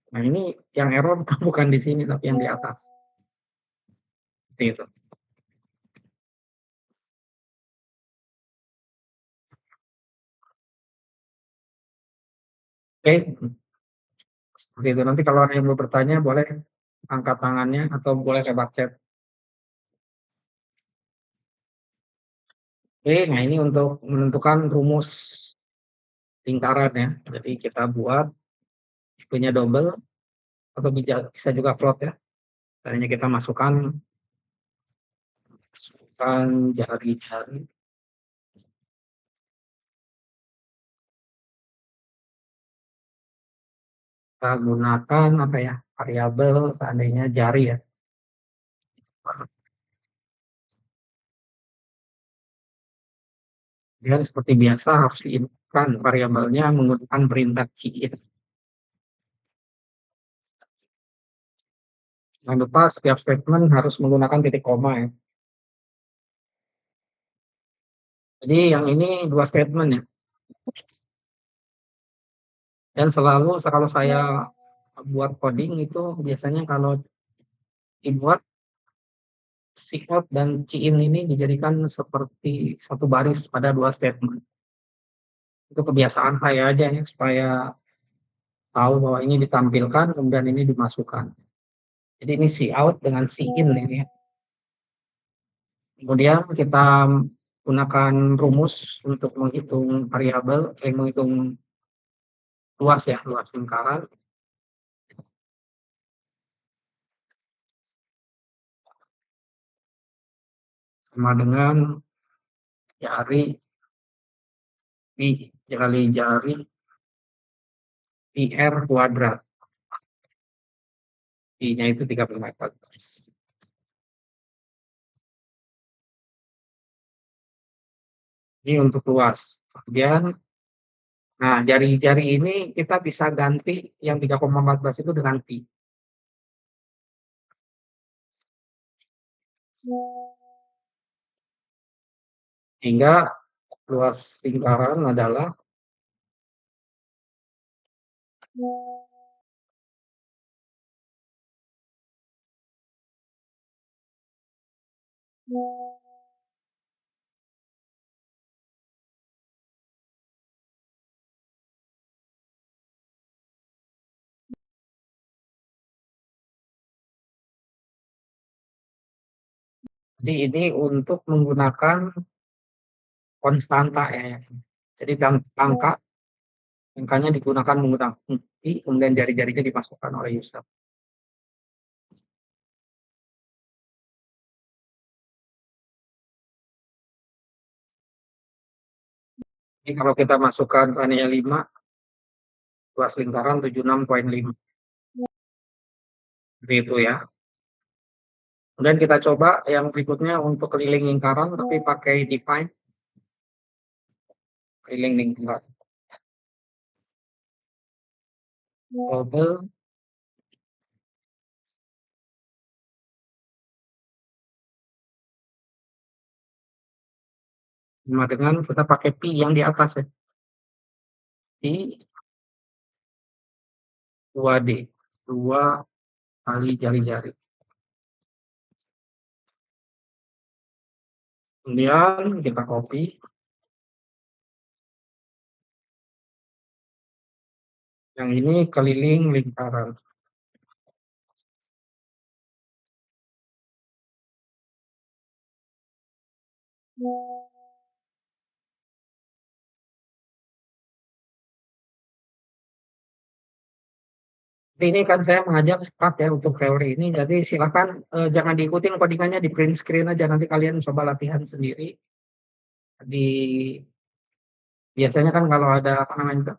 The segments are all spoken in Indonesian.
Nah ini yang error bukan di sini tapi yang di atas. Seperti itu. Oke, seperti itu. Nanti kalau ada yang mau bertanya boleh angkat tangannya atau boleh lewat chat. Oke, nah ini untuk menentukan rumus lingkaran ya. Jadi kita buat tipenya double atau bisa juga float ya. Caranya kita masukkan jari-jari. Kita gunakan apa ya, variabel seandainya jari ya. Dan seperti biasa harus diinputkan variabelnya menggunakan perintah cin. Jangan lupa setiap statement harus menggunakan titik koma ya. Jadi yang ini dua statement ya. Dan selalu kalau saya buat coding itu biasanya kalau dibuat si out dan cin ini dijadikan seperti satu baris pada dua statement. Itu kebiasaan saya aja ya supaya tahu bahwa ini ditampilkan kemudian ini dimasukkan. Jadi ini si out dengan si in ini ya. Kemudian kita gunakan rumus untuk menghitung variabel, menghitung luas ya, luas lingkaran sama dengan jari dikali jari PR kuadrat. I-nya itu 35. Ini untuk luas. Kemudian, nah jari-jari ini kita bisa ganti yang 3,14 itu dengan pi. Sehingga luas lingkaran adalah jadi ini untuk menggunakan konstanta ya. Jadi angkanya digunakan menggunakan pi, kemudian jari-jarinya dimasukkan oleh user. Jadi kalau kita masukkan tanya 5, luas lingkaran 76,5. Seperti itu ya. Kemudian kita coba yang berikutnya untuk keliling lingkaran tapi pakai define keliling lingkaran. Double sama dengan kita pakai pi yang di atas ya. Pi 2D. 2 kali jari-jari. Kemudian kita copy. Yang ini keliling lingkaran. Ini kan saya mengajak cepat ya untuk teori ini, jadi silakan jangan diikutin codingannya di print screen aja, nanti kalian coba latihan sendiri. Di biasanya kan kalau ada apa namanya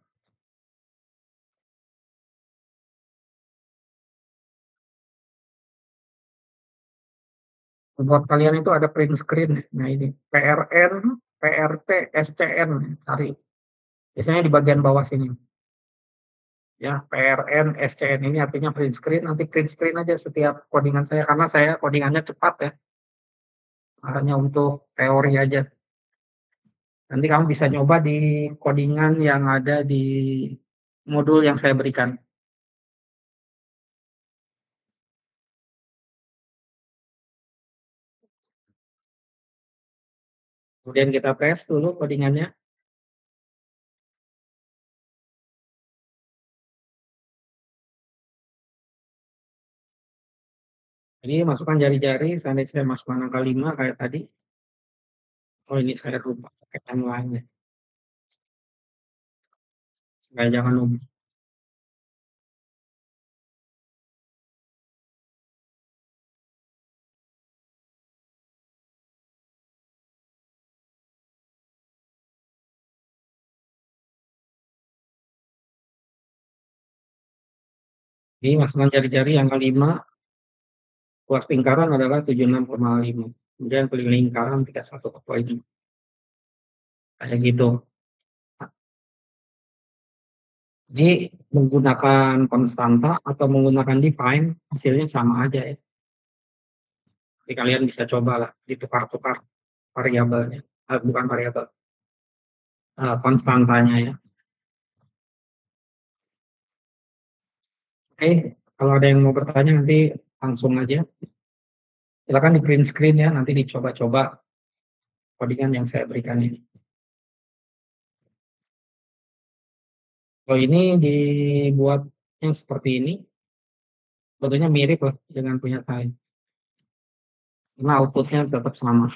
buat kalian itu ada print screen. Nah ini PRN, PRT, SCN cari. Biasanya di bagian bawah sini. Ya, PRN, SCN ini artinya print screen. Nanti print screen aja setiap codingan saya karena saya codingannya cepat ya. Hanya untuk teori aja. Nanti kamu bisa nyoba di codingan yang ada di modul yang saya berikan. kemudian kita tes dulu codingannya. Jadi masukkan jari-jari, seandainya saya masukkan angka 5 kayak tadi, oh ini saya lupa pakai timeline-nya, supaya jangan lupa. Jadi masukkan jari-jari angka 5, luas lingkaran adalah 76,5. Kemudian keliling lingkaran 31,5. Kayak gitu. Jadi menggunakan konstanta atau menggunakan define hasilnya sama aja ya. Jadi kalian bisa cobalah ditukar-tukar variabelnya, bukan variabel, konstantanya ya. Oke, kalau ada yang mau bertanya nanti langsung aja. Silakan di print screen ya, nanti dicoba-coba codingan yang saya berikan ini. Kalau ini dibuatnya seperti ini, sebetulnya mirip lah dengan punya saya. Karena outputnya tetap sama.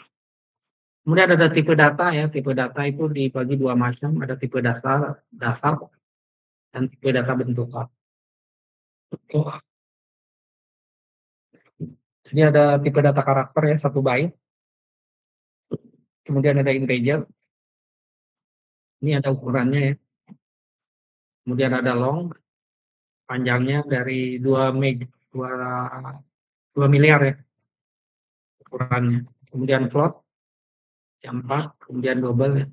Kemudian ada tipe data ya, tipe data itu dibagi dua macam, ada tipe dasar, dasar dan tipe data bentukan. Oh, jadi ada tipe data karakter ya, 1 byte, kemudian ada integer, ini ada ukurannya ya, kemudian ada long, panjangnya dari 2 miliar ya ukurannya, kemudian float, yang 4, kemudian double ya.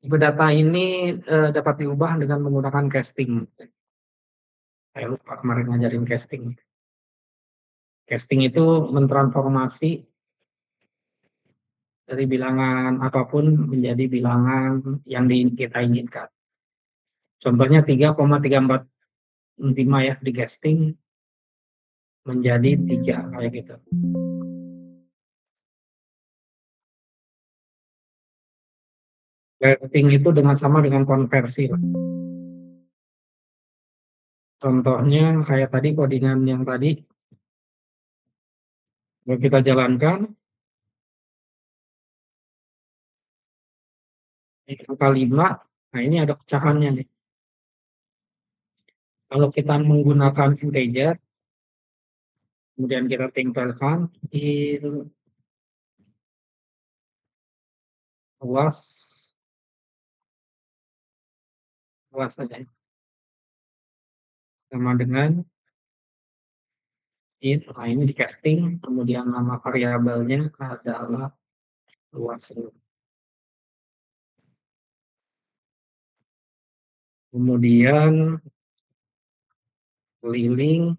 Tipe data ini dapat diubah dengan menggunakan casting. Saya lupa kemarin ngajarin casting. Casting itu mentransformasi dari bilangan apapun menjadi bilangan yang kita inginkan. Contohnya 3,345 ya di casting menjadi 3 kayak gitu. Casting itu sama dengan konversi. Contohnya kayak tadi codingan yang tadi kalau kita jalankan angka 5, nah ini ada pecahannya nih. Kalau kita menggunakan integer, kemudian kita tempelkan di luas luas saja sama dengan int. Nah ini di casting, kemudian nama variabelnya adalah luas. Kemudian keliling,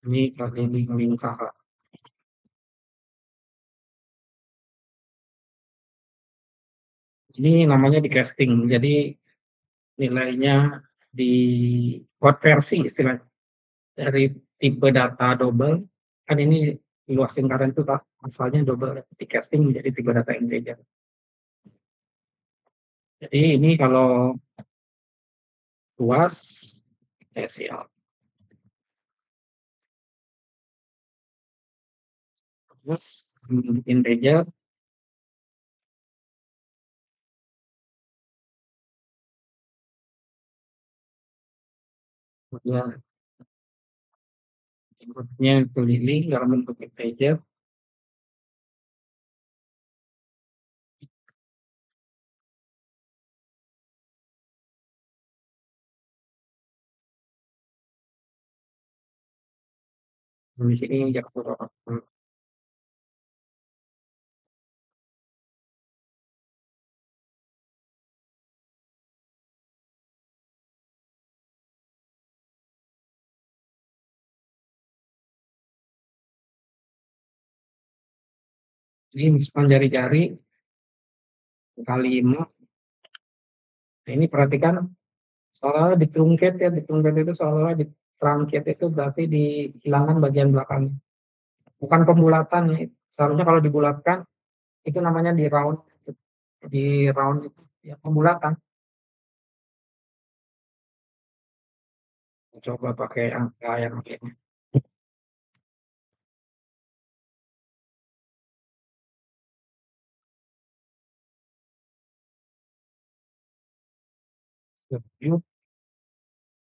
ini keliling lingkaran. Ini namanya di casting, jadi nilainya di konversi istilahnya dari tipe data double, kan ini luas lingkaran itu tak asalnya double, di casting menjadi tipe data integer. Jadi ini kalau luas siap. Terus integer, kemudian inputnya keliling dalam bentuk integer. Di sini Ini misalkan jari-jari kali 5. Nah, ini perhatikan seolah-olah ditrunket ya, ditrunket itu seolah-olah ditrunket itu berarti dihilangkan bagian belakangnya. Bukan pembulatan ya. Seharusnya kalau dibulatkan itu namanya di round. Di round itu ya pembulatan. Coba pakai angka yang lainnya.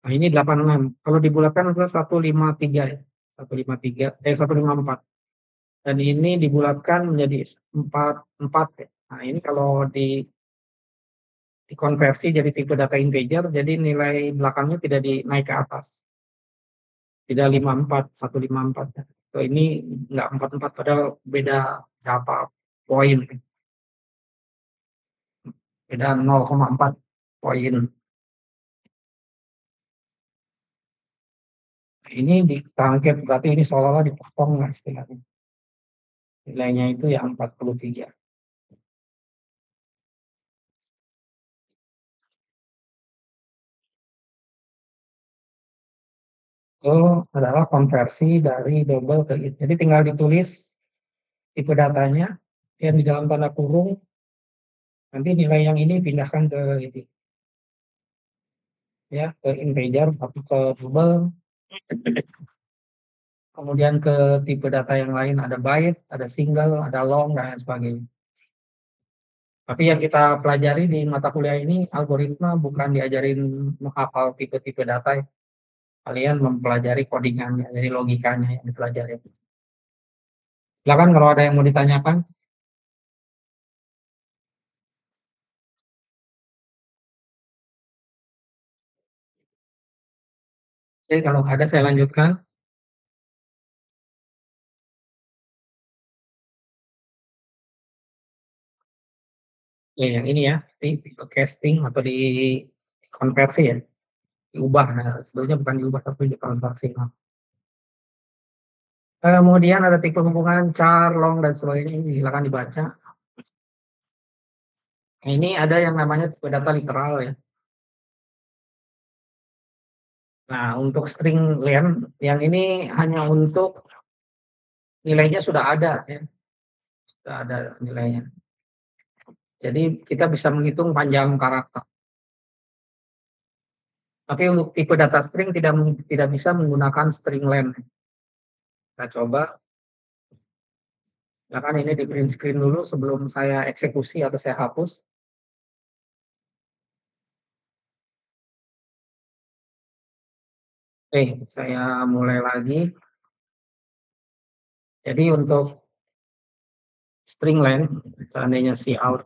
Nah, ini 86. Kalau dibulatkan adalah 153 ya. 153, 154. Dan ini dibulatkan menjadi 44 ya. Nah, ini kalau dikonversi jadi tipe data integer, jadi nilai belakangnya tidak dinaik ke atas. Tidak 54, 154 ya. So, ini enggak 44 padahal beda berapa poin. Beda 0,4 poin. Ini ditangkap berarti ini seolah-olah dipotong lah istilahnya. Nilainya itu ya 43. Itu adalah konversi dari double ke int. Jadi tinggal ditulis tipe datanya yang di dalam tanda kurung, nanti nilai yang ini pindahkan ke ini ya, ke integer atau ke double, kemudian ke tipe data yang lain ada byte, ada single, ada long dan lain sebagainya. Tapi yang kita pelajari di mata kuliah ini algoritma, bukan diajarin menghafal tipe-tipe data ya. Kalian mempelajari codingannya, jadi logikanya yang dipelajari. Silakan kalau ada yang mau ditanyakan. Oke, kalau ada saya lanjutkan. Ya, yang ini ya, di casting atau dikonversi ya, diubah. Nah, sebenarnya bukan diubah tapi dikonversi. Nah, kemudian ada tipe hubungan char, long dan sebagainya, ini silakan dibaca. Nah, ini ada yang namanya tipe data literal ya. Nah, untuk string len yang ini hanya untuk nilainya sudah ada ya, sudah ada nilainya. Jadi kita bisa menghitung panjang karakter. Tapi untuk tipe data string tidak bisa menggunakan string len. Kita coba. Silakan ini di print screen dulu sebelum saya eksekusi atau saya hapus. Oke, saya mulai lagi. Jadi untuk string length, seandainya cout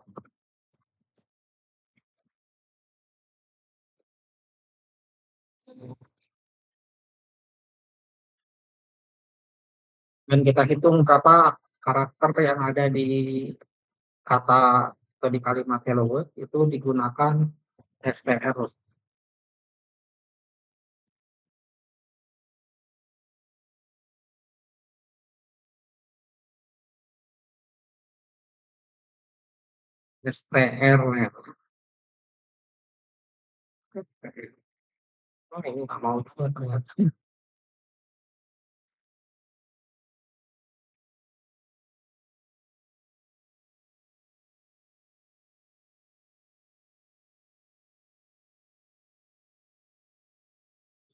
dan kita hitung berapa karakter yang ada di kata atau di kalimat hello world itu digunakan str. str length. Oh, ini nggak mau juga ternyata.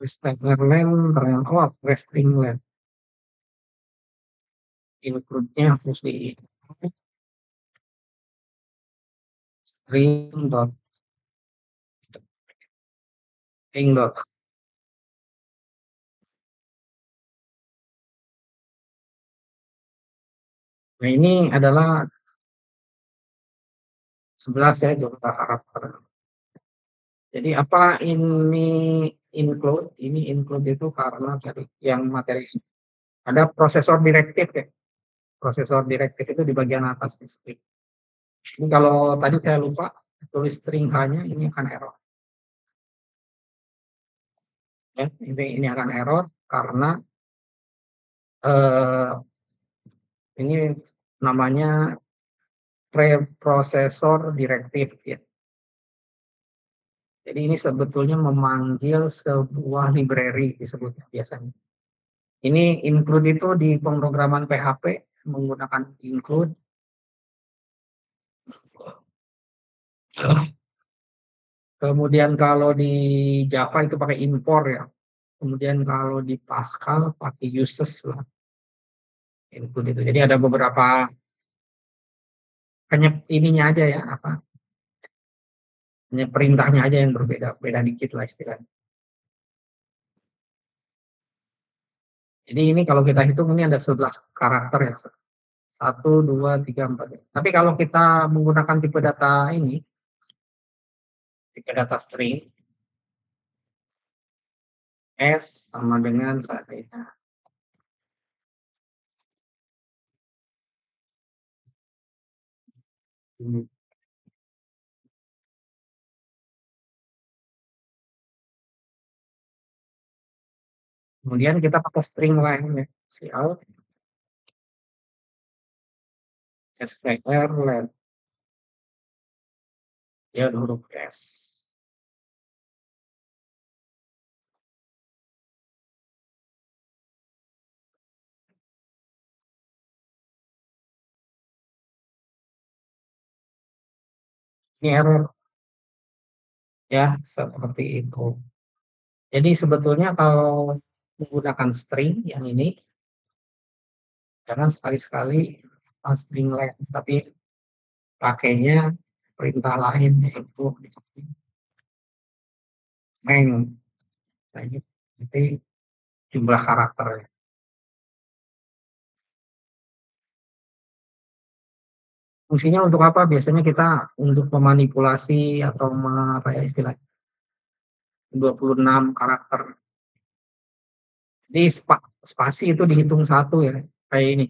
str length ternyata string length. Include-nya harus di string dot string dot. Nah, ini adalah 11 ya jumlah karakter. Jadi apa ini include? Ini include itu karena tadi yang materi ada prosesor direktif ya. Prosesor direktif itu di bagian atas di string. Ini kalau tadi saya lupa tulis string hanya ini akan error. Ya, ini akan error karena eh, ini namanya preprosesor direktif ya. Jadi ini sebetulnya memanggil sebuah library disebutnya biasanya. Ini include itu di pemrograman PHP menggunakan include. Kemudian kalau di Java itu pakai import ya. Kemudian kalau di Pascal pakai uses lah, include itu. Jadi ada beberapa, hanya ininya aja ya, apa, hanya perintahnya aja yang berbeda, beda dikit lah istilahnya. Jadi ini kalau kita hitung ini ada 11 karakter ya. Satu, dua, tiga, empat. Tapi kalau kita menggunakan tipe data ini, tipe data string, S sama dengan selanjutnya. Kemudian kita pakai string lain ya. Cout, str, let, ya huruf S. Ini error ya, seperti itu. Jadi sebetulnya kalau menggunakan string yang ini, jangan sekali-sekali string let, tapi pakainya perintah lain yaitu main. Nah, ini nanti jumlah karakter. Fungsinya untuk apa? Biasanya kita untuk memanipulasi atau apa ya istilahnya 26 karakter. Jadi spasi itu dihitung satu ya. Kayak ini.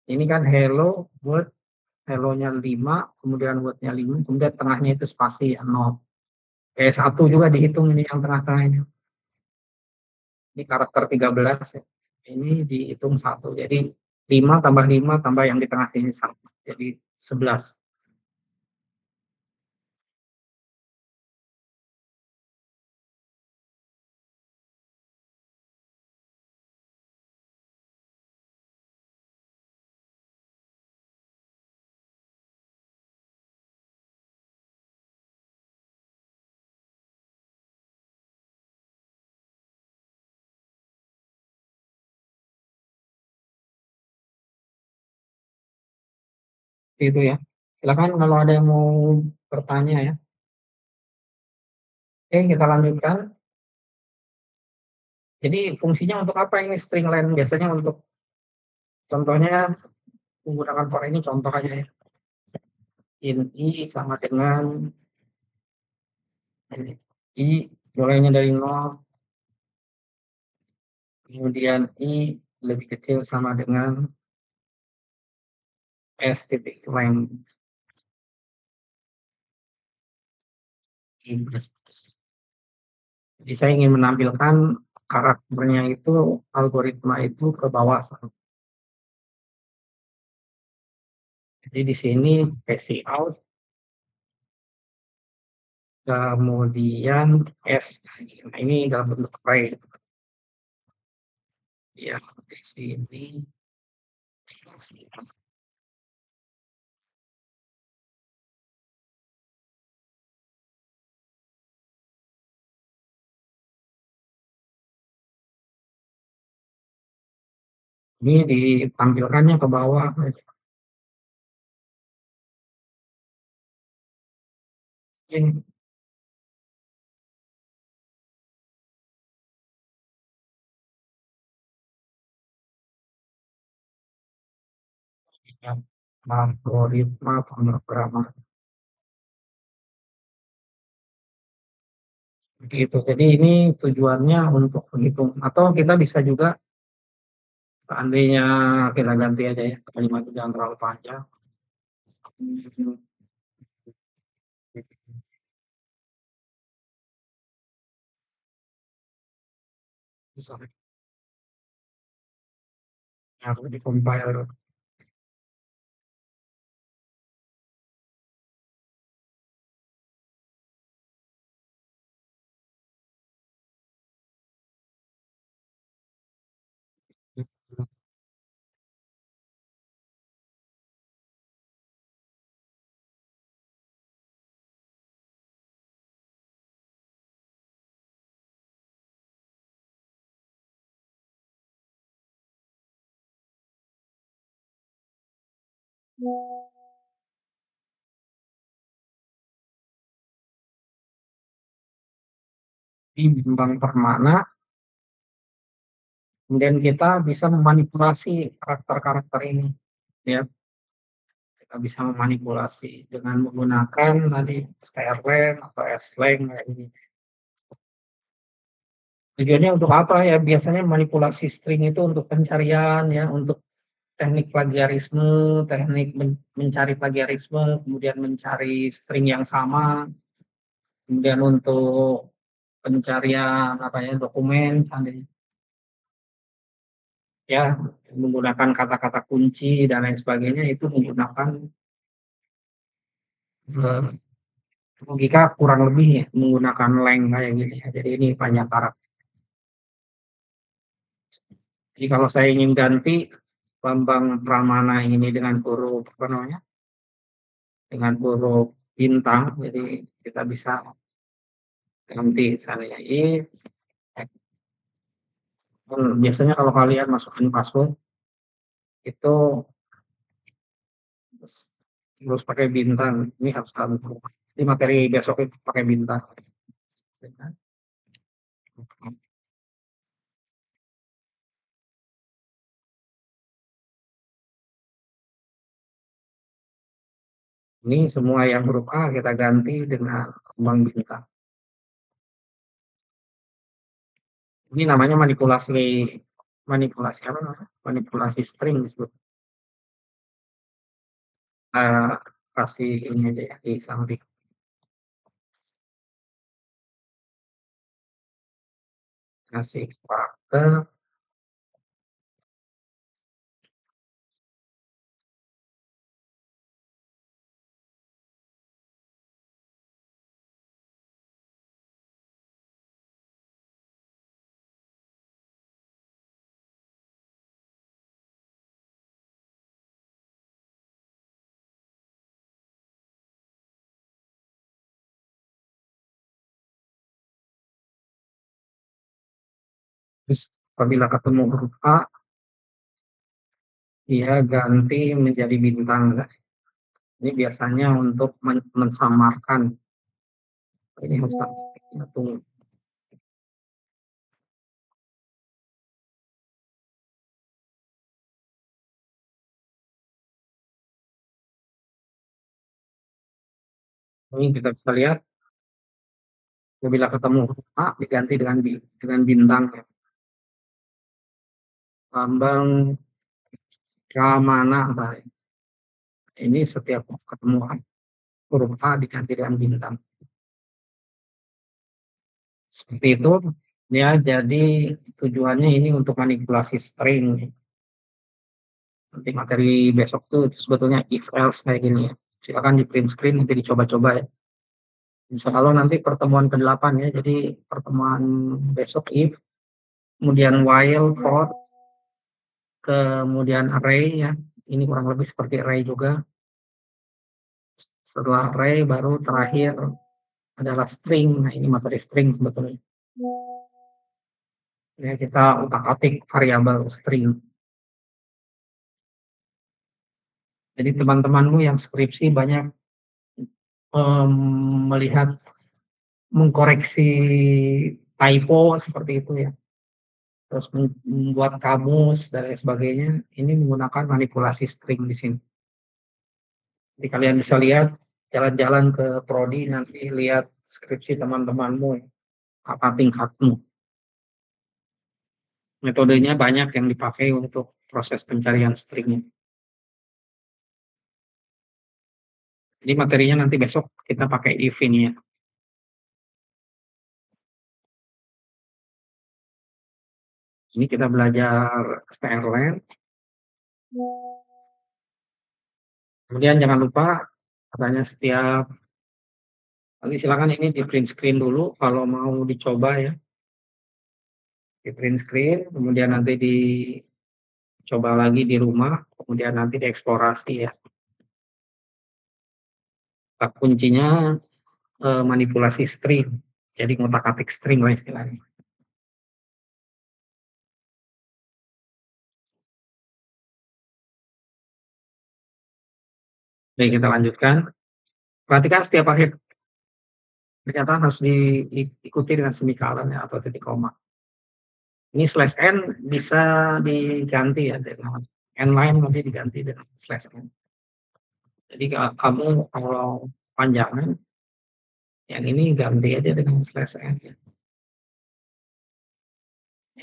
Ini kan hello word, hello-nya 5, kemudian word-nya 5, kemudian tengahnya itu spasi ya 0. Satu juga dihitung ini yang tengah-tengah ini. Ini karakter 13 ya. Ini dihitung satu. Jadi 5 tambah 5 tambah yang di tengah sini satu. Jadi 11. Itu ya. Silakan kalau ada yang mau bertanya ya. Oke, kita lanjutkan. Jadi fungsinya untuk apa ini string len? Biasanya untuk contohnya menggunakan for ini contoh aja ya. In i sama dengan i mulainya dari 0, kemudian i lebih kecil sama dengan s titik length i plus plus. Jadi saya ingin menampilkan karakternya itu, algoritma itu ke bawah. Jadi di sini kasih out, kemudian S. Nah, ini dalam bentuk array. Ya, di sini. Ini ditampilkannya ke bawah. Ini ya, algoritma pemrograman. Seperti itu. Jadi ini tujuannya untuk menghitung. Atau kita bisa juga, seandainya kita ganti aja ya, kalimat jangan terlalu panjang. Sorry, harus di compile. Di bintang permana, kemudian kita bisa memanipulasi karakter-karakter ini, ya. Kita bisa memanipulasi dengan menggunakan tadi strlen atau slang kayak gini. Tujuannya untuk apa ya? Biasanya manipulasi string itu untuk pencarian ya, untuk teknik plagiarisme, teknik mencari plagiarisme, kemudian mencari string yang sama, kemudian untuk pencarian apa ya, dokumen seandainya ya, menggunakan kata-kata kunci dan lain sebagainya itu menggunakan, eee, logika kurang lebih ya, menggunakan lang kayak gini ya. Jadi ini banyak karakter. Jadi kalau saya ingin ganti Bambang Pramana ini dengan huruf apa namanya, dengan huruf bintang, jadi kita bisa ganti misalnya if, biasanya kalau kalian masukin password itu harus pakai bintang, ini harus kamu di materi besok itu pakai bintang. Ini semua yang huruf A kita ganti dengan lambang bintang. Ini namanya manipulasi manipulasi apa namanya? Manipulasi string disebut. Eee, Kasih ini aja ya di samping. Kasih karakter, terus apabila ketemu huruf A, dia ganti menjadi bintang. Ini biasanya untuk mensamarkan. Ini harus kita tunggu. Ini kita bisa lihat apabila ketemu huruf A diganti dengan bintang ya. Lambang keamanan tadi. Ini setiap ketemu huruf A diganti dengan bintang. Seperti itu ya, jadi tujuannya ini untuk manipulasi string. Nanti materi besok tuh sebetulnya if else kayak gini ya. Silakan di print screen nanti dicoba-coba ya. Insya Allah nanti pertemuan ke-8 ya. Jadi pertemuan besok if, kemudian while, for, kemudian array ya. Ini kurang lebih seperti array juga. Setelah array baru terakhir adalah string. Nah ini materi string sebetulnya. Ya kita utak-atik variabel string. Jadi teman-temanmu yang skripsi banyak melihat mengkoreksi typo seperti itu ya. Terus membuat kamus dan lain sebagainya. Ini menggunakan manipulasi string di sini. Jadi kalian bisa lihat jalan-jalan ke prodi nanti lihat skripsi teman-temanmu, apa tingkatmu. Metodenya banyak yang dipakai untuk proses pencarian stringnya. Jadi materinya nanti besok kita pakai if ini ya. Ini kita belajar strlen. Kemudian jangan lupa katanya setiap nanti silakan ini di print screen dulu kalau mau dicoba ya. Di print screen, kemudian nanti dicoba lagi di rumah, kemudian nanti dieksplorasi ya. Kuncinya manipulasi string. Jadi ngotak-atik string lah istilahnya. Oke, kita lanjutkan. Perhatikan setiap akhir pernyataan harus diikuti dengan semikolon ya atau titik koma. Ini slash n bisa diganti ya dengan n line nanti diganti dengan slash n. Jadi kamu kalau panjangan yang ini ganti aja dengan slash n ya.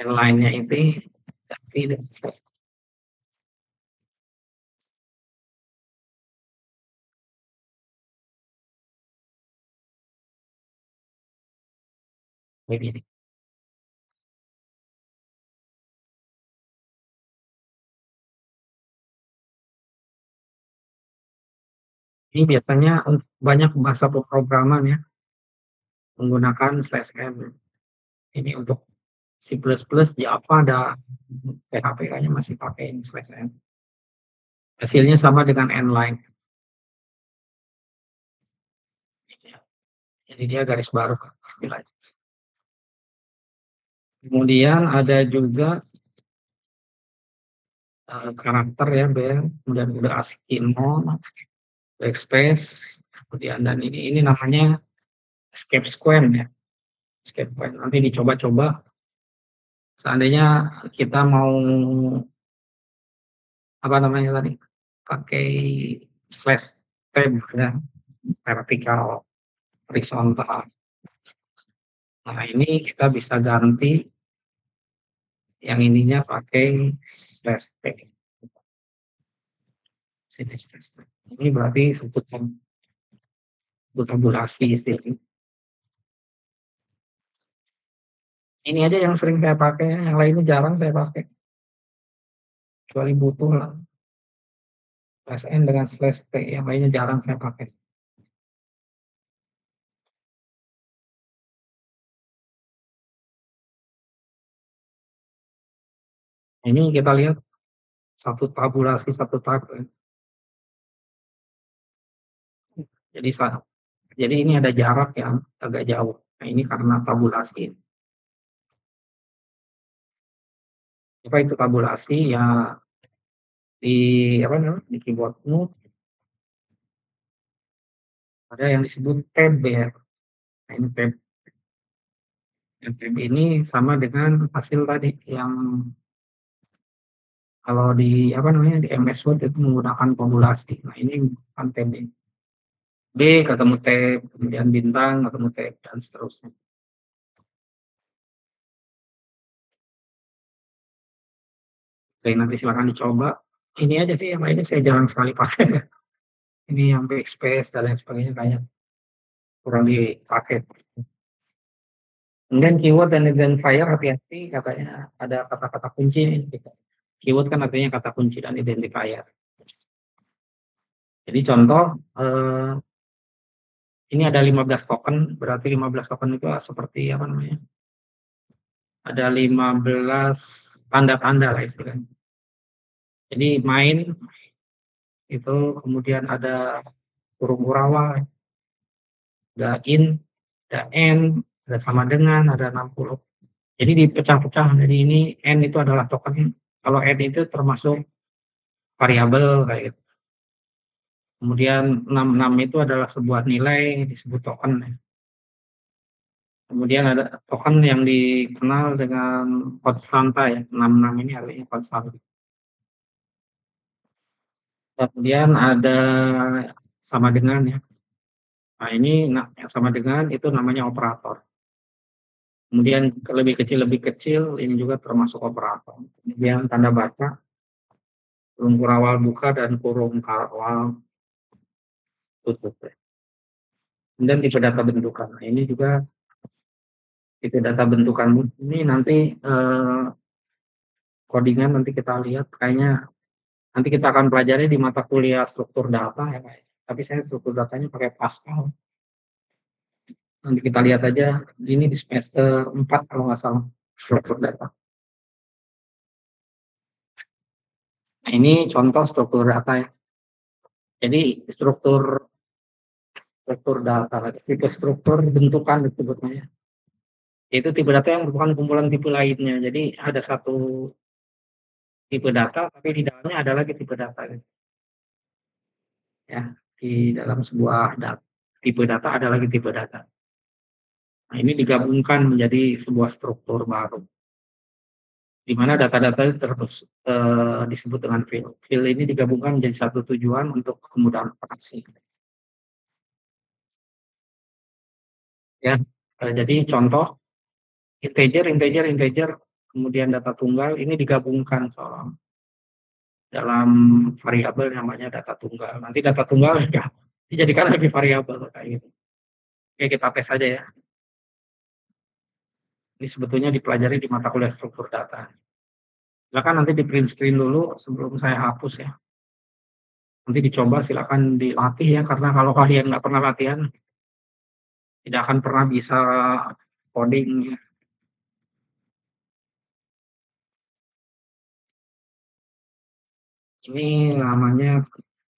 N line-nya itu ganti dengan slash n. Begini. Ini biasanya banyak bahasa pemrograman ya menggunakan slash n. Ini untuk C++, Java, dan PHP kayaknya masih pakai slash n. Hasilnya sama dengan n-line. Jadi dia garis baru istilahnya. Kemudian ada juga karakter ya, kemudian udah ASCII backspace, kemudian dan ini namanya escape square ya. Escape square. Nanti dicoba-coba seandainya kita mau apa namanya tadi pakai slash tab ya, vertikal, horizontal. Nah ini kita bisa ganti yang ininya pakai slash tab. Ini berarti sebutkan tabulasi istilahnya. Ini aja yang sering saya pakai, yang lainnya jarang saya pakai. Kecuali butuh lah. Slash n dengan slash t, yang lainnya jarang saya pakai. Ini kita lihat satu tabulasi satu tab. Jadi jadi ini ada jarak yang agak jauh. Nah ini karena tabulasi. Apa itu tabulasi ya, di apa namanya di keyboardmu ada yang disebut tab ya. Nah, ini tab. Dan tab ini sama dengan hasil tadi yang kalau di apa namanya di MS Word itu menggunakan tabulasi. Nah ini bukan tab ini. B ketemu tab, kemudian bintang ketemu tab dan seterusnya. Oke, nanti silakan dicoba. Ini aja sih yang lainnya saya jarang sekali pakai. Ini yang backspace dan lain sebagainya kayak kurang dipakai. Kemudian keyword dan identifier hati-hati katanya ada kata-kata kunci ini. Keyword kan artinya kata kunci dan identifier. Jadi contoh ini ada 15 token, berarti 15 token itu seperti apa namanya? Ada 15 tanda-tanda lah istilahnya. Jadi main itu kemudian ada huruf awal, ada in, ada n, ada sama dengan, ada 60. Jadi dipecah-pecah. Jadi ini n itu adalah token. Kalau n itu termasuk variabel kayak gitu. Kemudian 66 itu adalah sebuah nilai disebut token. Kemudian ada token yang dikenal dengan konstanta ya. 66 ini artinya konstanta. Kemudian ada sama dengan ya. Nah ini yang sama dengan itu namanya operator. Kemudian lebih kecil ini juga termasuk operator. Kemudian tanda baca, kurung awal buka dan kurung awal tutup. Kemudian tipe data bentukan. Nah, ini juga tipe data bentukan ini nanti codingan nanti kita lihat kayaknya nanti kita akan pelajari di mata kuliah struktur data ya Pak. Tapi saya struktur datanya pakai Pascal. Nanti kita lihat aja ini di semester 4 kalau nggak salah struktur data. Nah, ini contoh struktur data ya. Jadi struktur data tipe struktur bentukan disebutnya ya. Itu tipe data yang merupakan kumpulan tipe lainnya. Jadi ada satu tipe data tapi di dalamnya ada lagi tipe data gitu. ya. Di dalam sebuah tipe data ada lagi tipe data. Nah, ini digabungkan menjadi sebuah struktur baru, di mana data-data itu disebut dengan field. Field ini digabungkan menjadi satu tujuan untuk kemudahan operasi. Ya, jadi contoh integer, integer, integer, kemudian data tunggal ini digabungkan dalam variabel namanya data tunggal. Nanti data tunggal ya dijadikan lagi variabel kayak gitu. Oke, kita tes aja ya. Ini sebetulnya dipelajari di mata kuliah struktur data. Silakan nanti di print screen dulu sebelum saya hapus ya. Nanti dicoba silakan dilatih ya, karena kalau kalian nggak pernah latihan, tidak akan pernah bisa coding. Ini namanya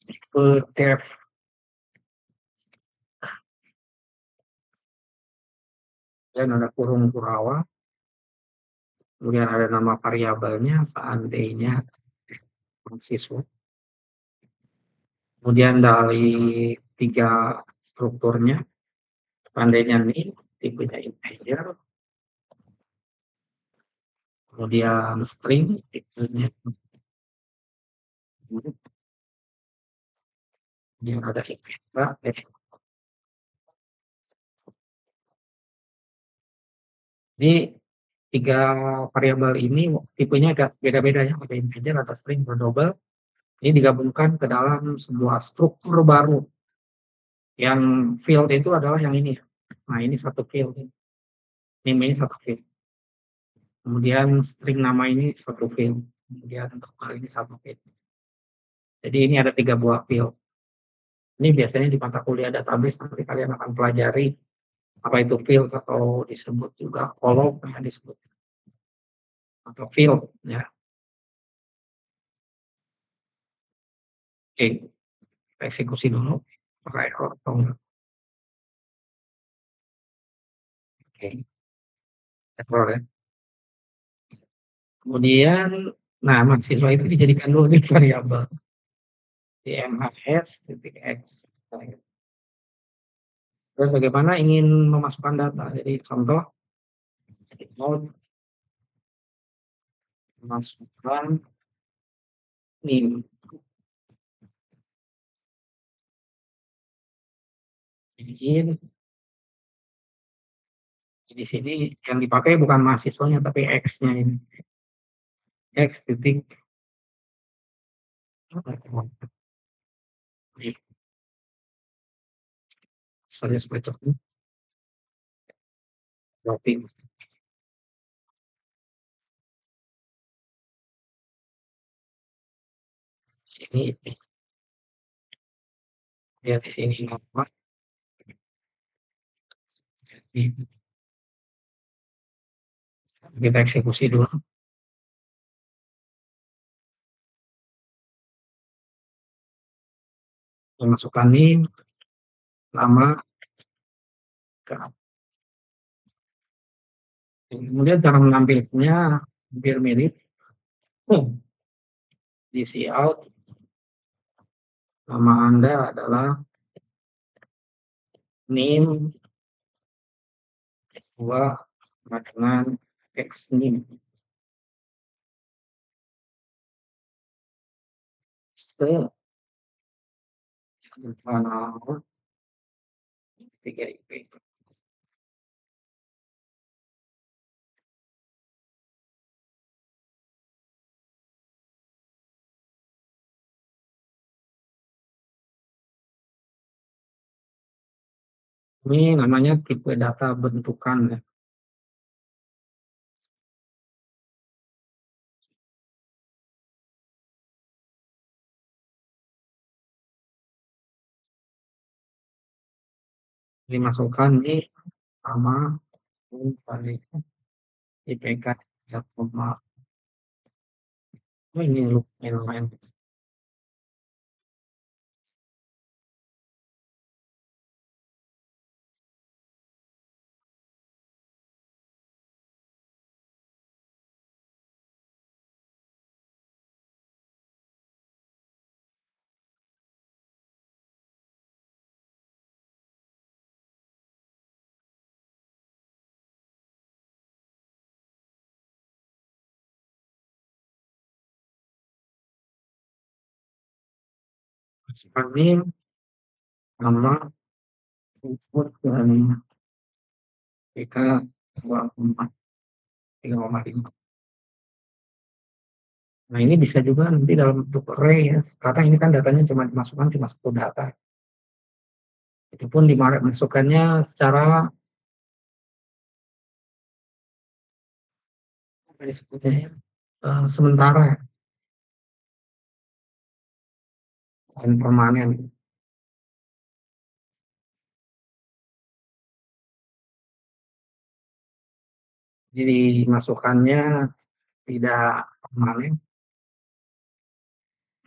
tipe dev. Dan ada kurung Kurawa, kemudian ada nama variabelnya, seandainya mahasiswa. Kemudian dari tiga strukturnya, seandainya nih, tipenya integer, kemudian string, tipenya, kemudian ada integer, ini tiga variabel ini tipenya agak beda-beda ya, ada integer, ada string, ada double. Ini digabungkan ke dalam sebuah struktur baru. Yang field itu adalah yang ini. Nah, ini satu field. Name ini satu field. Kemudian string nama ini satu field. Kemudian double ini satu field. Jadi ini ada tiga buah field. Ini biasanya di mata kuliah database nanti kalian akan pelajari apa itu field, atau disebut juga column ya, disebut atau field ya. Oke, kita eksekusi dulu pakai error atau enggak. Oke, error ya. Kemudian, nah mahasiswa itu dijadikan dulu di variabel di MHS titik X. Terus bagaimana ingin memasukkan data? Jadi contoh, mau memasukkan nih, ini di sini yang dipakai bukan mahasiswanya tapi X-nya ini. X titik saya sebagai copy sini, dia di sini nama, kita eksekusi dulu, memasukkan ini nama ke, kemudian cara mengambilnya biar mirip. Di cout nama Anda adalah name dua sama dengan X name. Setelah tiga IP. Ini namanya tipe data bentukan ya. Dimasukkan di sama kali IPK 3, oh ini lumayan. Ini sama input dan kita 3,5. Nah, ini bisa juga nanti dalam bentuk array ya, karena ini kan datanya cuma dimasukkan cuma satu data. Itu pun dimasukkannya secara apa disebutnya ya, sementara dan permanen. Jadi dimasukkannya tidak permanen.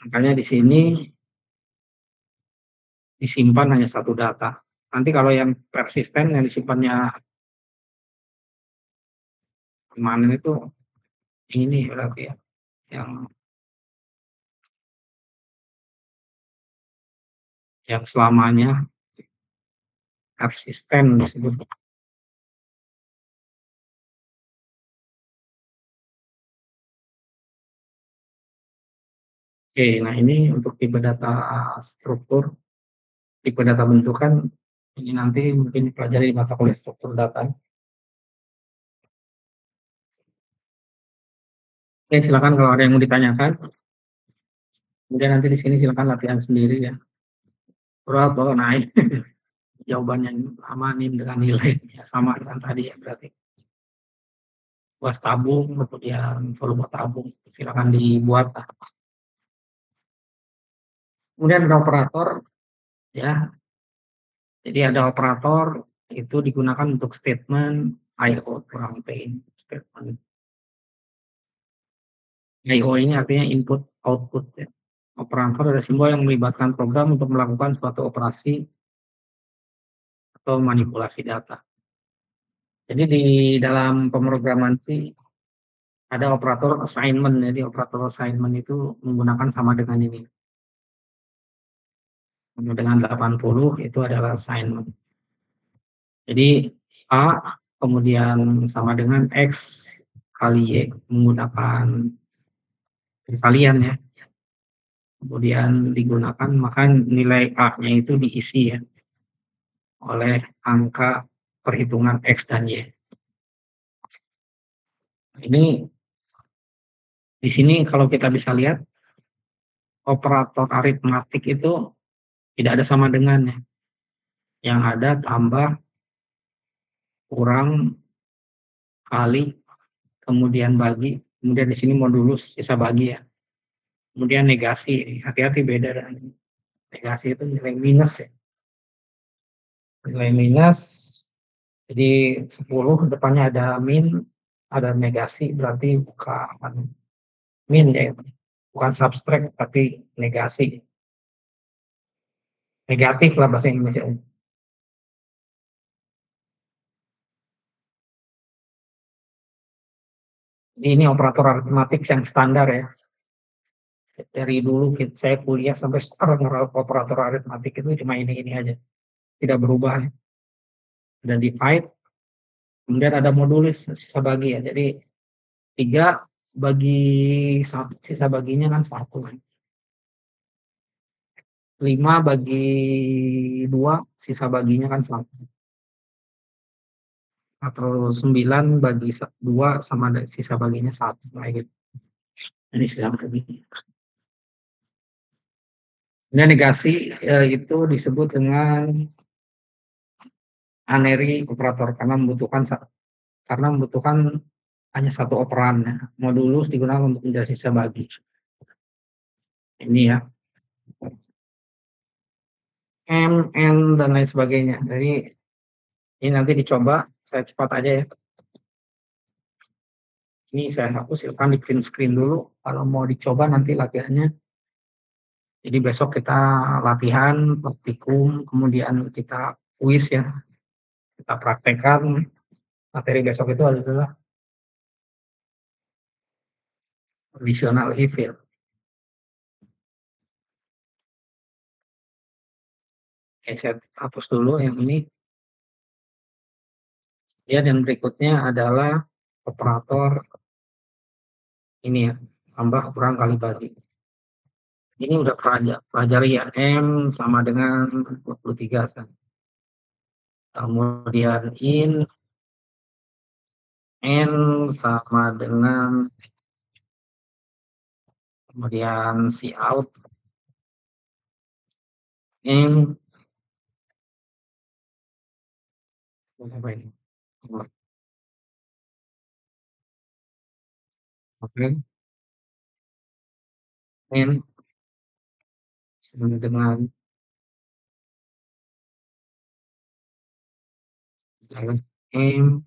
Makanya di sini disimpan hanya satu data. Nanti kalau yang persisten yang disimpannya permanen itu ini berarti ya, yang selamanya persisten disebut. Oke, nah ini untuk tipe data struktur, tipe data bentukan, ini nanti mungkin dipelajari di mata kuliah struktur data. Oke, silakan kalau ada yang mau ditanyakan. Kemudian nanti di sini silakan latihan sendiri ya. Berapa naik jawabannya sama nih dengan nilai ya, sama dengan tadi ya berarti. Luas tabung, kemudian volume tabung, silakan dibuat. Kemudian ada operator ya. Jadi ada operator itu digunakan untuk statement IO kurang pain. Statement IO ini artinya input output ya. Operator adalah simbol yang melibatkan program untuk melakukan suatu operasi atau manipulasi data. Jadi di dalam pemrograman sih ada operator assignment. Jadi operator assignment itu menggunakan sama dengan ini. Dengan 80 itu adalah assignment. Jadi A kemudian sama dengan X kali Y menggunakan kalian ya. Kemudian digunakan maka nilai A-nya itu diisi ya oleh angka perhitungan X dan Y. Ini di sini kalau kita bisa lihat operator aritmatik itu tidak ada sama dengannya. Yang ada tambah, kurang, kali, kemudian bagi, kemudian di sini modulus sisa bagi ya. Kemudian negasi, hati-hati beda dengan negasi itu nilai minus ya. Nilai minus, jadi 10 depannya ada min, ada negasi berarti bukan min ya. Bukan subtract tapi negasi. Negatif lah bahasa Indonesia. Ini operator aritmatik yang standar ya. Dari dulu saya kuliah sampai sekarang operator aritmatik itu cuma ini aja. Tidak berubah ya. Ada divide, kemudian ada modulis sisa bagi ya. Jadi 3 bagi 1, sisa baginya kan 1 kan. 5 bagi 2, sisa baginya kan 1. Atau 9 bagi 2 sama sisa baginya 1. Nah, gitu. Ini sisa bagi. Ini negasi itu disebut dengan unary operator karena membutuhkan hanya satu operan ya. Modulus digunakan untuk mencari sisa bagi. Ini ya. M, N, dan lain sebagainya. Jadi ini nanti dicoba, saya cepat aja ya. Ini saya hapus, silakan di print screen dulu. Kalau mau dicoba nanti latihannya. Jadi besok kita latihan, praktikum, kemudian kita kuis ya. Kita praktekkan. Materi besok itu adalah conditional if ya. Oke, saya hapus dulu yang ini. Ya, dan berikutnya adalah operator ini ya, tambah kurang kali bagi. Ini udah pelajari ya, M sama dengan 23 kan. Kemudian N sama dengan, kemudian si out M, apa ini? Oke, N sama dengan M,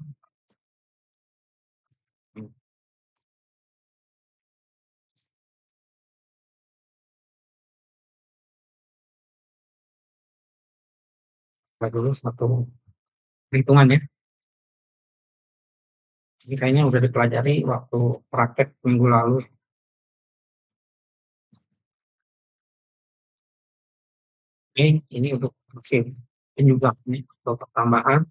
apa dulu satu hitungan ya. Ini kayaknya udah dipelajari waktu praktek minggu lalu. Oke, ini untuk mesin. Ini juga ini untuk tambahan.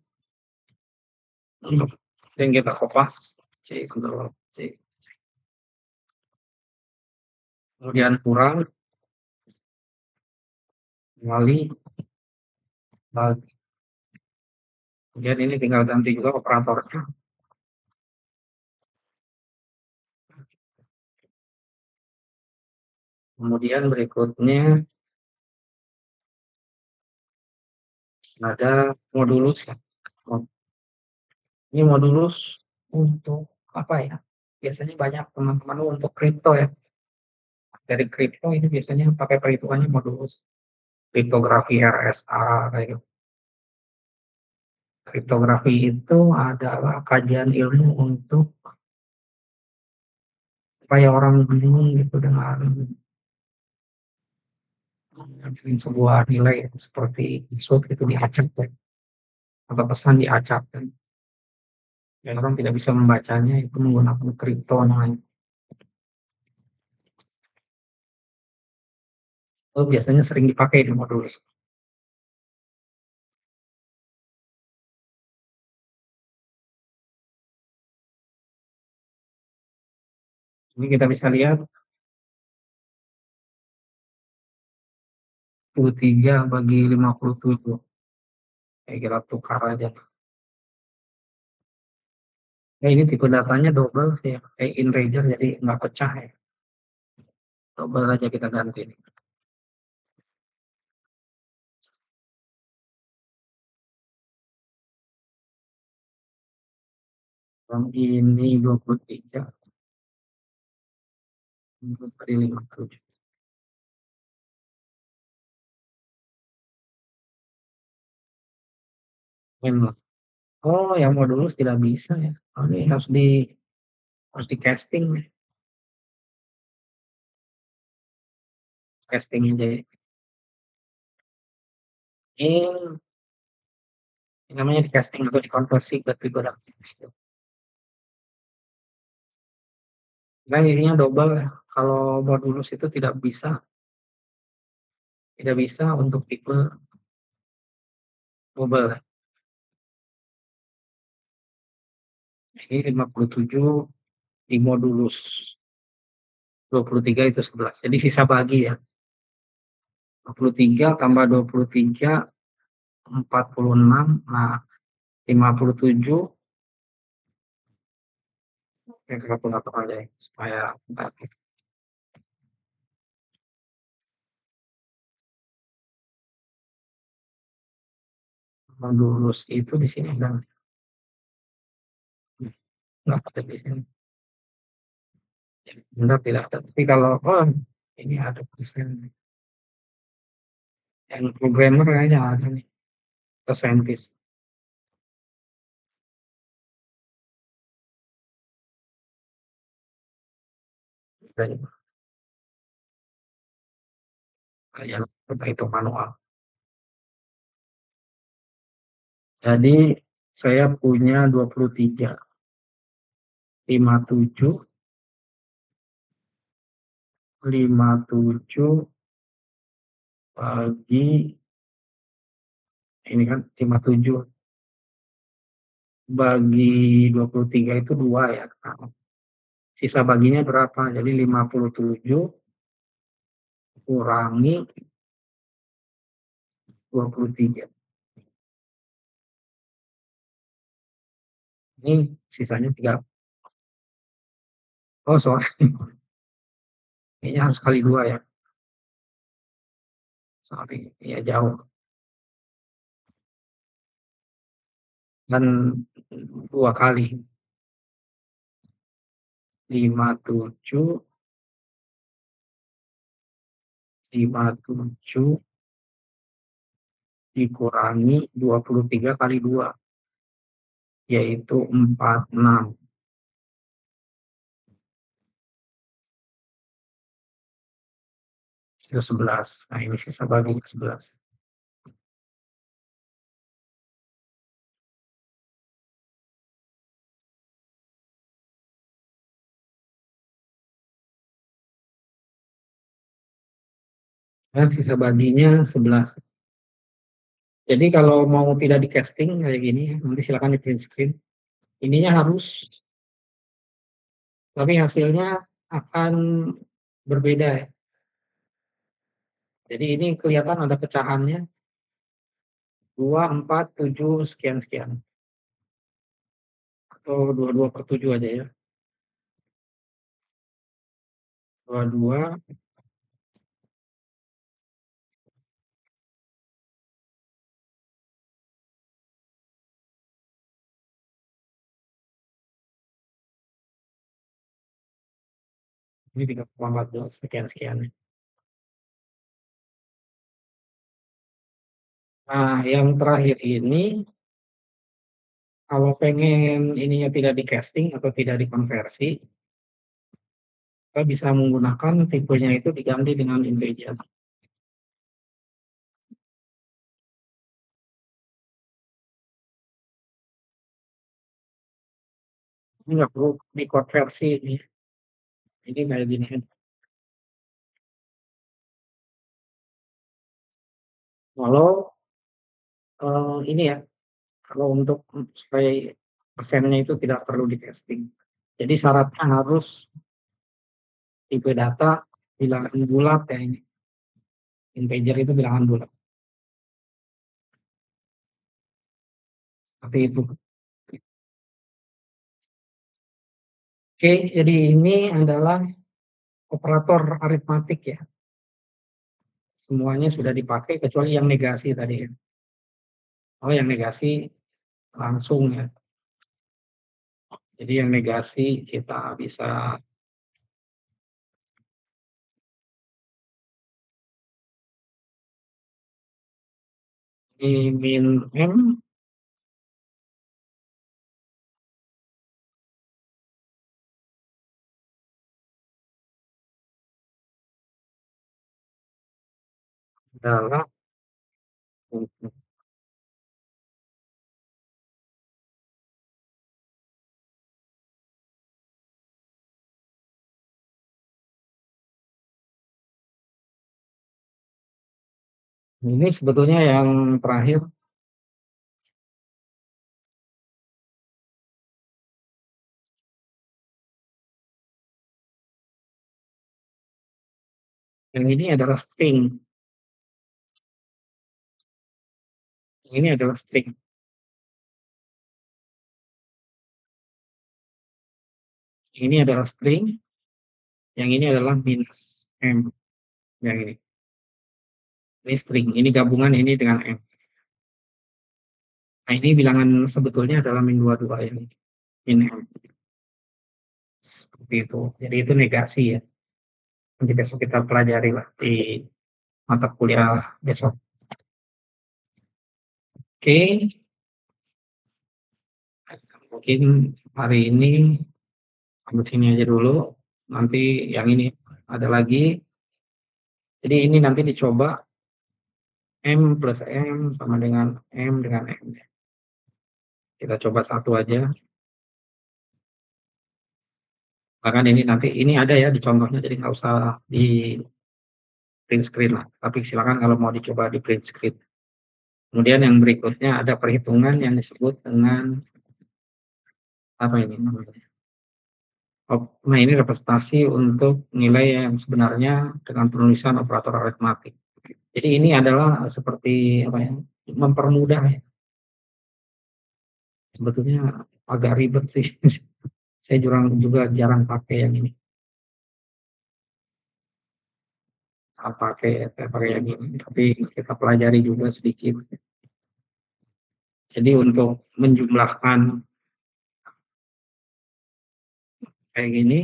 Dan kita kopas. C, Ctrl C. Kemudian kurang, kembali, lagi. Kemudian ini tinggal ganti juga operatornya. Kemudian berikutnya ada modulus ya. Ini modulus untuk apa ya? Biasanya banyak teman-teman untuk kripto ya. Dari kripto ini biasanya pakai perhitungannya modulus. Kriptografi RSA kayak gitu. Kriptografi itu adalah kajian ilmu untuk supaya orang bingung gitu dengan sebuah nilai seperti maksud itu diacak ya, atau pesan diacak dan orang tidak bisa membacanya itu menggunakan kripto namanya. Itu biasanya sering dipakai di modul. Ini kita bisa lihat 23 bagi 57. Kayak kita tukar aja. Ya, ini tipe datanya double sih ya. Kayak integer jadi nggak pecah ya. Double aja kita ganti. Yang ini 23 kali 57. Oh, yang modulus tidak bisa ya. Oh, ini harus di casting, casting aja ya. Ini namanya di casting atau dikonversi ke Fibonacci. Nah, ininya double ya. Kalau modulus itu tidak bisa untuk tipe double. Ini 57 di modulus 23 itu 11. Jadi sisa bagi ya. 23 tambah 23 46. Nah, 57 yang kalkulator aja ya, supaya bagi. Modulus itu di sini nggak ada di sini. Benar tidak ada. Tapi kalau ini ada persen. Yang programmer kayaknya ada nih. Atau saintis. Kayaknya kita itu manual. Jadi saya punya 23, 57, 57 bagi ini kan 57 bagi 23 itu 2 ya. Nah, sisa baginya berapa? Jadi 57 kurangi 23. Ini sisanya 3. Oh, sorry. Kayaknya harus kali 2 ya. Sorry. Ya, jauh. Dan 2 kali. 57, 57 dikurangi 23 kali 2, yaitu 46. Itu 11. Nah, ini sisa bagi 11. Dan sisa baginya 11. Jadi kalau mau tidak di casting kayak gini, nanti silakan di print screen. Ininya harus, tapi hasilnya akan berbeda ya. Jadi ini kelihatan ada pecahannya 2, 4, 7, sekian sekian. Atau 22/7 aja ya. 22, ini 3,14 sekian sekian. Nah, yang terakhir ini kalau pengen ininya tidak di casting atau tidak dikonversi, kita bisa menggunakan tipenya itu diganti dengan integer. Ini nggak perlu dikonversi ini. Ini kayak gini. Walau ini ya, kalau untuk supaya persennya itu tidak perlu di casting. Jadi syaratnya harus tipe data bilangan bulat ya ini. Integer itu bilangan bulat. Seperti itu. Oke, jadi ini adalah operator aritmatik ya. Semuanya sudah dipakai kecuali yang negasi tadi ya. Oh, yang negasi langsung ya. Jadi yang negasi kita bisa di min M adalah ini sebetulnya yang terakhir. Yang ini adalah string. Yang ini adalah string. Yang ini adalah string. Yang ini adalah minus M. Yang ini. Ini string. Ini gabungan ini dengan M. Nah, ini bilangan sebetulnya adalah min 22 ini. Min M. Seperti itu. Jadi itu negasi ya. Nanti besok kita pelajari lah di mata kuliah besok. Oke. Mungkin hari ini sampai sini aja dulu. Nanti yang ini ada lagi. Jadi ini nanti dicoba M plus M sama dengan M dengan M. Kita coba satu aja. Bahkan ini nanti ini ada ya di contohnya, jadi nggak usah di print screen lah. Tapi silakan kalau mau dicoba di print screen. Kemudian yang berikutnya ada perhitungan yang disebut dengan apa ini namanya? Nah, ini representasi untuk nilai yang sebenarnya dengan penulisan operator aritmatik. Jadi ini adalah seperti apa ya, mempermudah ya, sebetulnya agak ribet sih. Saya jarang pakai yang ini, saya pakai yang ini, tapi kita pelajari juga sedikit. Jadi untuk menjumlahkan kayak gini,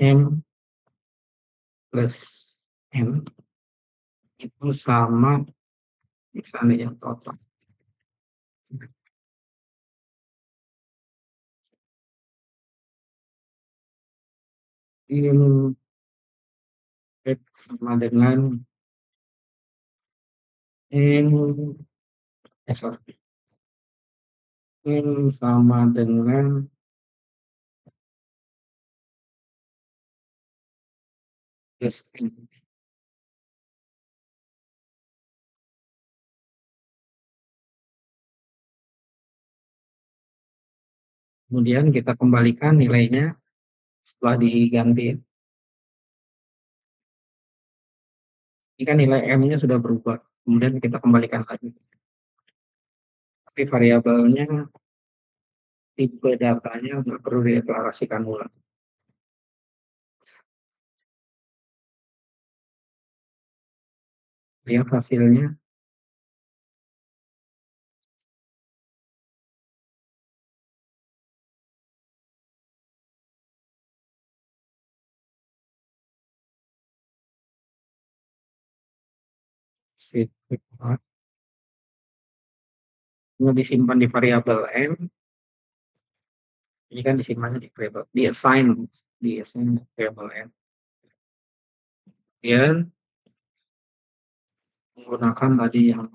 M plus N itu sama misalnya yang total. Ini sama dengan N, sorry, N sama dengan plus N. Kemudian kita kembalikan nilainya setelah diganti. Ini kan nilai M-nya sudah berubah. Kemudian kita kembalikan lagi. Tapi variabelnya, tipe datanya nggak perlu dideklarasikan ulang. Lihat hasilnya. Ini disimpan di variabel M. Ini kan disimpannya di variabel, di assign variabel M. Kemudian menggunakan tadi yang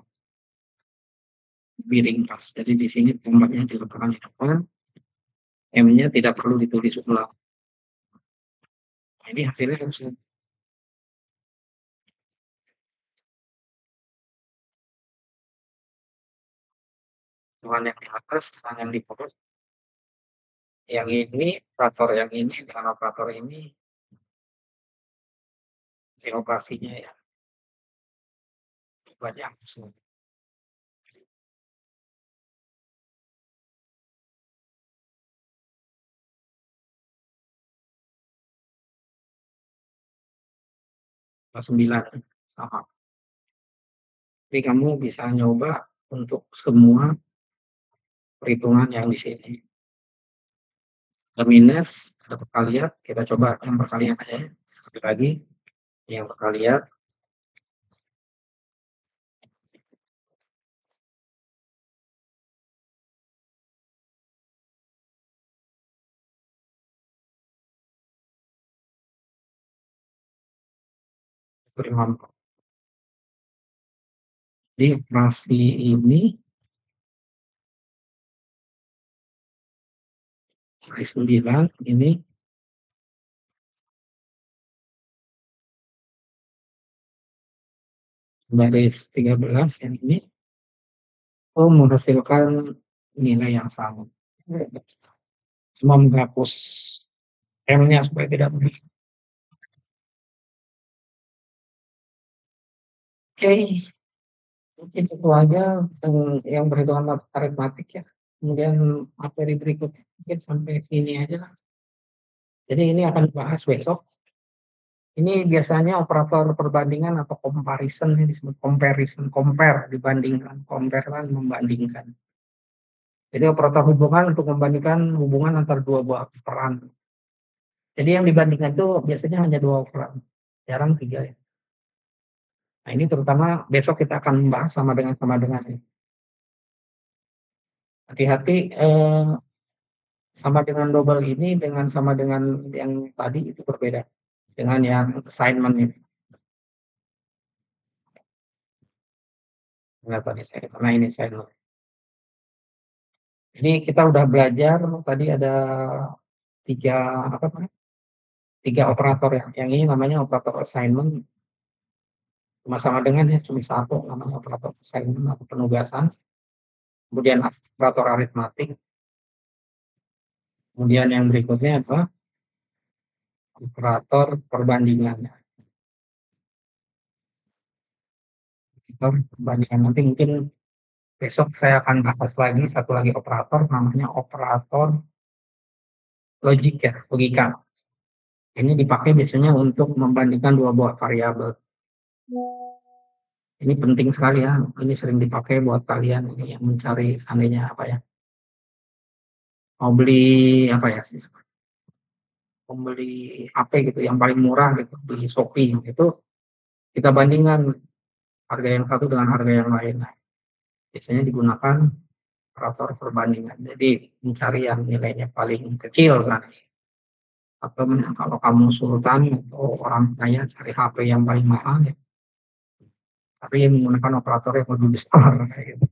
biring pas. Jadi di sini tombaknya diletakkan di depan, M-nya tidak perlu ditulis ulang. Ini hasilnya harus dengan yang di atas, dengan yang di bawah. Yang ini, operator yang ini, dengan operator ini, di operasinya ya, banyak. 9 sama. Jadi kamu bisa nyoba untuk semua perhitungan yang di sini. Ada minus, ada perkalian, kita coba yang perkalian aja ya. Sekali lagi, yang perkalian, beriman. Jadi operasi ini, kali 9, ini baris 13, yang ini, menghasilkan nilai yang sama. Cuma menghapus M-nya supaya tidak begitu. Oke, mungkin itu aja yang perhitungan aritmatik ya. Kemudian materi berikutnya mungkin sampai sini aja lah. Jadi ini akan dibahas besok. Ini biasanya operator perbandingan atau comparison, ini disebut comparison, compare, dibandingkan, compare kan membandingkan. Jadi operator hubungan untuk membandingkan hubungan antara dua buah peran. Jadi yang dibandingkan itu biasanya hanya dua peran, jarang tiga ya. Nah ini terutama besok kita akan membahas sama dengan ini. Hati-hati, sama dengan double ini dengan sama dengan yang tadi itu berbeda dengan yang assignment ini. Nah tadi saya, karena ini assignment. Jadi kita udah belajar tadi ada tiga apa namanya? Tiga operator ya. Yang ini namanya operator assignment, cuma sama dengan ya cuma satu namanya operator assignment atau penugasan. Kemudian operator aritmatik, Kemudian yang berikutnya adalah operator perbandingan. Operator perbandingan nanti mungkin besok saya akan bahas lagi satu lagi operator namanya operator logik ya, logika. Ini dipakai biasanya untuk membandingkan dua buah variabel. Ini penting sekali ya. Ini sering dipakai buat kalian ini yang mencari seandainya apa ya, mau beli apa ya, mau beli HP gitu yang paling murah gitu di Shopee itu kita bandingkan harga yang satu dengan harga yang lain. Nah, biasanya digunakan operator perbandingan. Jadi mencari yang nilainya paling kecil kan. Atau kalau kamu sultan atau orang kaya cari HP yang paling mahal ya, tapi yang menggunakan operator yang lebih besar kayak gitu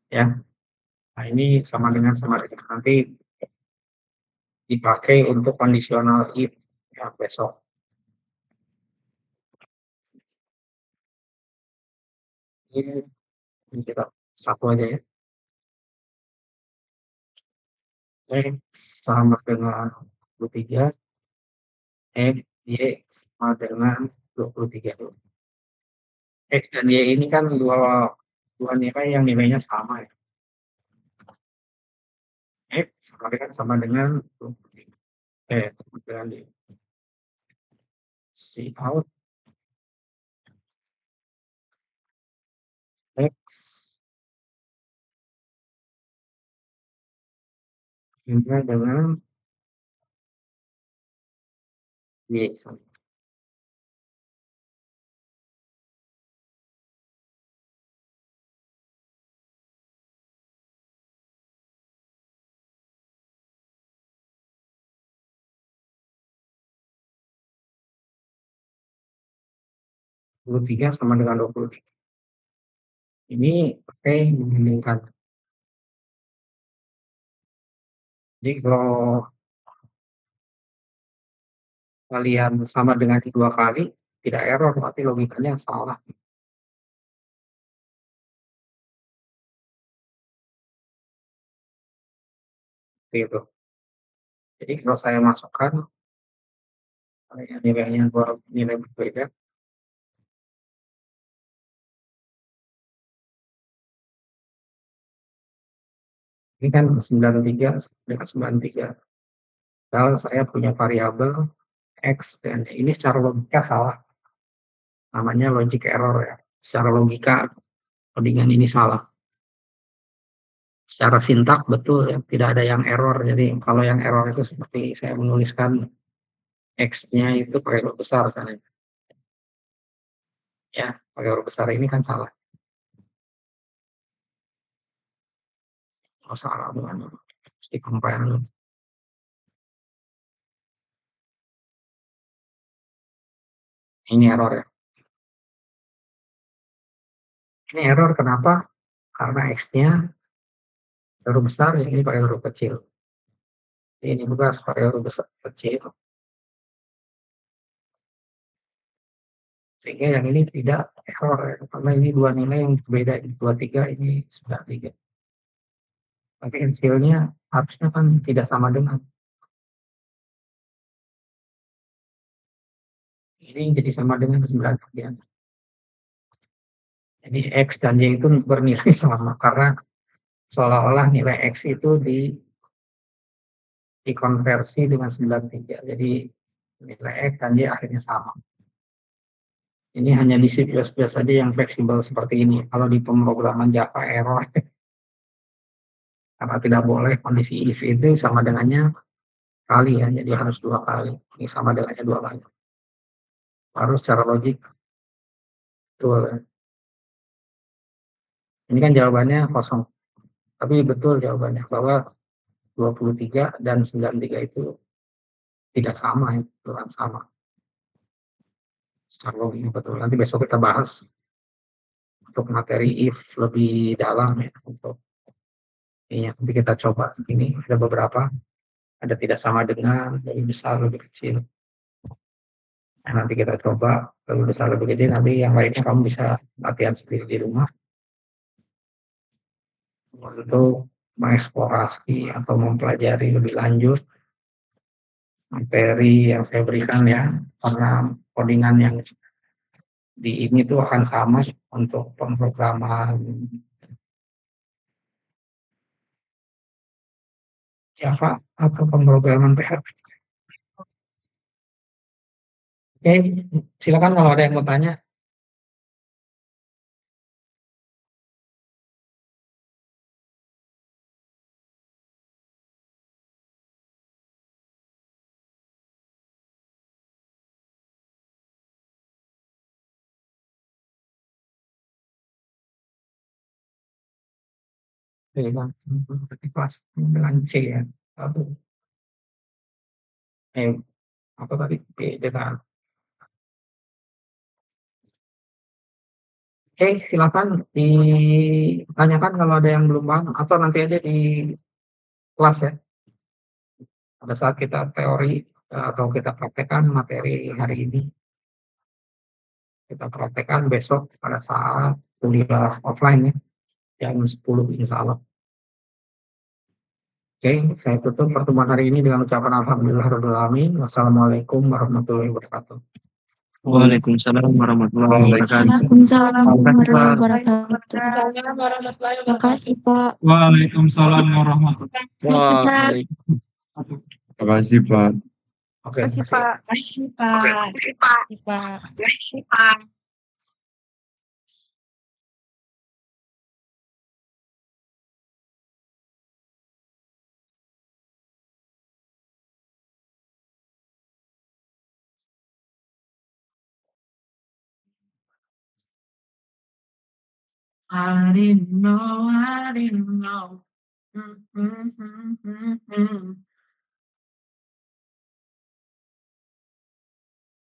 ya. Nah, ini sama dengan nanti dipakai untuk conditional if ya besok. Ini kita satu aja ya. X sama dengan 23, X, Y sama dengan 23. X dan Y ini kan dua nilai yang nilainya sama ya. X sama dengan 23. Sama dengan Y. C out X sama dengan Y. 23 sama dengan 23. Ini pakai membandingkan. Jadi kalau kalian sama dengan dua kali, tidak error, tapi logikanya salah. Gitu. Jadi kalau saya masukkan nilainya dua nilai berbeda, ini kan 93 dengan 93. Kalau saya punya variabel X dan ini secara logika salah. Namanya logic error ya. Secara logika codingan ini salah. Secara sintak betul ya, tidak ada yang error. Jadi kalau yang error itu seperti saya menuliskan X-nya itu pakai huruf besar kan ya, pakai huruf besar ini kan salah. Oh, salah bukan. Di compare. Ini error ya. Ini error kenapa? Karena X-nya huruf besar, yang ini pakai huruf kecil. Ini bukan pakai huruf besar kecil. Sehingga yang ini tidak error ya, karena ini dua nilai yang berbeda, 23 ini 93. Tapi hasilnya harusnya kan tidak sama dengan ini, jadi sama dengan 93. Jadi X dan Y itu bernilai sama karena seolah-olah nilai X itu dikonversi dengan 93. Jadi nilai X dan Y akhirnya sama. Ini hanya di C++ saja yang fleksibel seperti ini. Kalau di pemrograman Java error karena tidak boleh kondisi if itu sama dengannya kali ya, jadi harus dua kali. Ini sama dengannya dua kali. Harus secara logik betul. Ini kan jawabannya kosong. Tapi betul jawabannya bahwa 23 dan 93 itu tidak sama ya, bukan sama. Secara logik betul. Nanti besok kita bahas untuk materi if lebih dalam ya, untuk ini nanti kita coba. Ini ada beberapa, ada tidak sama dengan, lebih besar, lebih kecil. Nah, nanti kita coba lebih besar, lebih kecil. Nanti yang lainnya kamu bisa latihan sendiri di rumah. Untuk mengeksplorasi atau mempelajari lebih lanjut materi yang saya berikan ya, karena codingan yang di ini tuh akan sama untuk pemrograman Java atau pemrograman PHP. Oke, silakan kalau ada yang mau tanya. Oke, Bang. Berarti kelas 9 C ya. Lalu, eh, apa tadi? Dengan Oke, silakan ditanyakan kalau ada yang belum paham atau nanti aja di kelas ya. Pada saat kita teori atau kita praktekkan materi hari ini, kita praktekkan besok pada saat kuliah offline ya, jam 10 insya Allah. Oke, saya tutup pertemuan hari ini dengan ucapan Alhamdulillahirabbil alamin. Wassalamualaikum warahmatullahi wabarakatuh. Waalaikumsalam warahmatullahi wabarakatuh. Waalaikumsalam warahmatullahi Waalaikumsalam wabarakatuh. warahmatullahi Terima kasih, Pak. Waalaikumsalam warahmatullahi Waalaikumsalam. wabarakatuh. Terima kasih, Pak. Oke, Kasih, makasih. Pak. Kasih, Pak. Kasih, Pak. I didn't know.